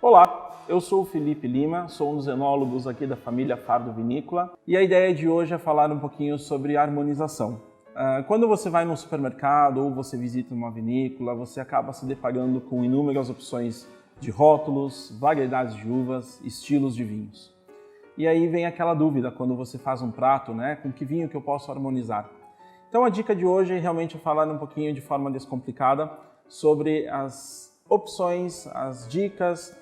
Olá, eu sou o Felipe Lima, sou um dos enólogos aqui da família Fardo Vinícola e a ideia de hoje é falar um pouquinho sobre harmonização. Quando você vai no supermercado ou você visita uma vinícola, você acaba se deparando com inúmeras opções de rótulos, variedades de uvas, estilos de vinhos. E aí vem aquela dúvida quando você faz um prato, com que vinho que eu posso harmonizar? Então a dica de hoje é realmente falar um pouquinho de forma descomplicada sobre as opções, as dicas,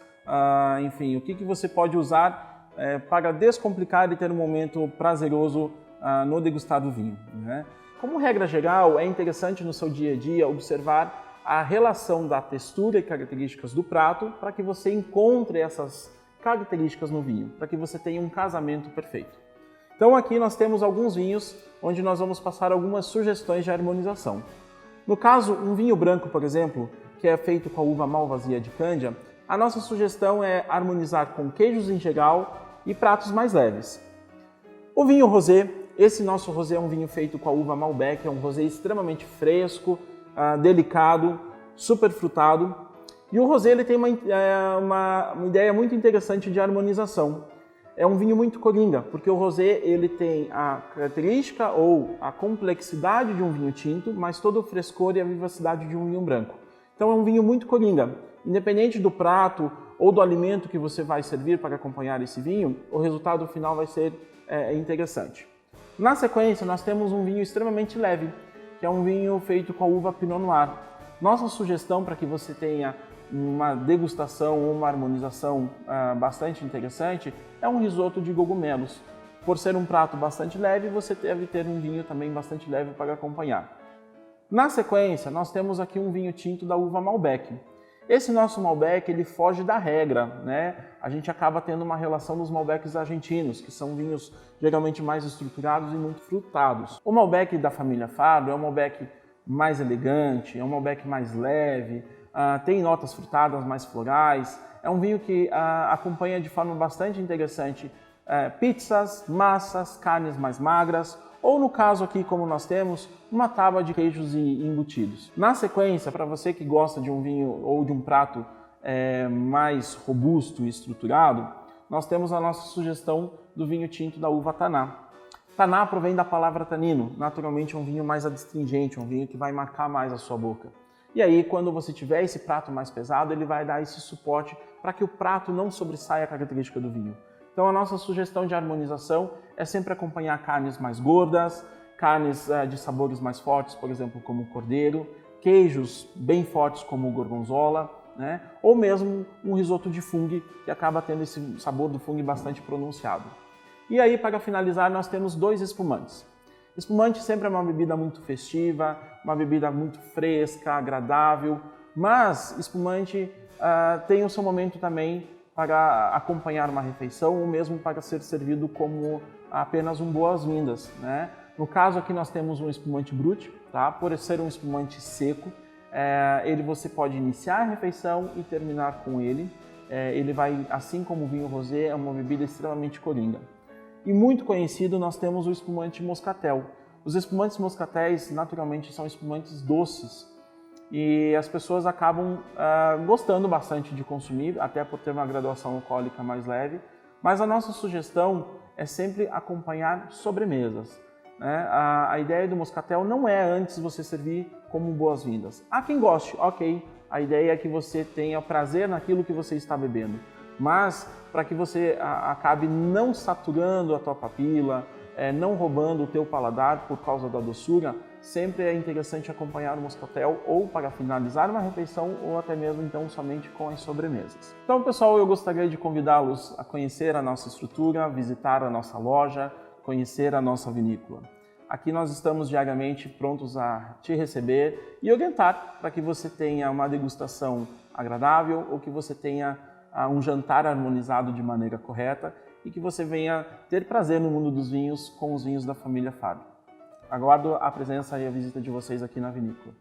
enfim, o que você pode usar para descomplicar e ter um momento prazeroso no degustar do vinho. Como regra geral, é interessante no seu dia a dia observar a relação da textura e características do prato para que você encontre essas características no vinho, para que você tenha um casamento perfeito. Então aqui nós temos alguns vinhos onde nós vamos passar algumas sugestões de harmonização. No caso, um vinho branco, por exemplo, que é feito com a uva Malvasia de Cândia, a nossa sugestão é harmonizar com queijos em geral e pratos mais leves. O vinho rosé, esse nosso rosé é um vinho feito com a uva Malbec, é um rosé extremamente fresco, delicado, super frutado. E o rosé ele tem uma ideia muito interessante de harmonização. É um vinho muito coringa, porque o rosé ele tem a característica ou a complexidade de um vinho tinto, mas todo o frescor e a vivacidade de um vinho branco. Então é um vinho muito coringa. Independente do prato ou do alimento que você vai servir para acompanhar esse vinho, o resultado final vai ser interessante. Na sequência, nós temos um vinho extremamente leve, que é um vinho feito com a uva Pinot Noir. Nossa sugestão para que você tenha uma degustação ou uma harmonização bastante interessante é um risoto de cogumelos. Por ser um prato bastante leve, você deve ter um vinho também bastante leve para acompanhar. Na sequência, nós temos aqui um vinho tinto da uva Malbec. Esse nosso Malbec, ele foge da regra, A gente acaba tendo uma relação dos Malbecs argentinos, que são vinhos geralmente mais estruturados e muito frutados. O Malbec da família Fardo é um Malbec mais elegante, é um Malbec mais leve, tem notas frutadas mais florais, é um vinho que acompanha de forma bastante interessante pizzas, massas, carnes mais magras, ou no caso aqui, como nós temos, uma tábua de queijos e embutidos. Na sequência, para você que gosta de um vinho ou de um prato mais robusto e estruturado, nós temos a nossa sugestão do vinho tinto da uva Taná. Taná provém da palavra tanino, naturalmente é um vinho mais adstringente, um vinho que vai marcar mais a sua boca. E aí, quando você tiver esse prato mais pesado, ele vai dar esse suporte para que o prato não sobressaia a característica do vinho. Então a nossa sugestão de harmonização é sempre acompanhar carnes mais gordas, carnes de sabores mais fortes, por exemplo, como o cordeiro, queijos bem fortes como o gorgonzola, ou mesmo um risoto de fungo, que acaba tendo esse sabor do fungo bastante pronunciado. E aí, para finalizar, nós temos dois espumantes. Espumante sempre é uma bebida muito festiva, uma bebida muito fresca, agradável, mas espumante tem o seu momento também para acompanhar uma refeição ou mesmo para ser servido como apenas um boas-vindas. No caso aqui nós temos um espumante brut, por ser um espumante seco, você pode iniciar a refeição e terminar com ele. Ele vai, assim como o vinho rosé, é uma bebida extremamente coringa. E muito conhecido nós temos o espumante moscatel. Os espumantes moscatéis naturalmente são espumantes doces, e as pessoas acabam gostando bastante de consumir, até por ter uma graduação alcoólica mais leve, mas a nossa sugestão é sempre acompanhar sobremesas. A ideia do moscatel não é antes você servir como boas-vindas. Há quem goste, ok, a ideia é que você tenha prazer naquilo que você está bebendo, mas para que você acabe não saturando a tua papila, não roubando o teu paladar por causa da doçura, sempre é interessante acompanhar o moscatel ou para finalizar uma refeição ou até mesmo então somente com as sobremesas. Então pessoal, eu gostaria de convidá-los a conhecer a nossa estrutura, visitar a nossa loja, conhecer a nossa vinícola. Aqui nós estamos diariamente prontos a te receber e orientar para que você tenha uma degustação agradável ou que você tenha um jantar harmonizado de maneira correta e que você venha ter prazer no mundo dos vinhos com os vinhos da família Fardo. Aguardo a presença e a visita de vocês aqui na vinícola.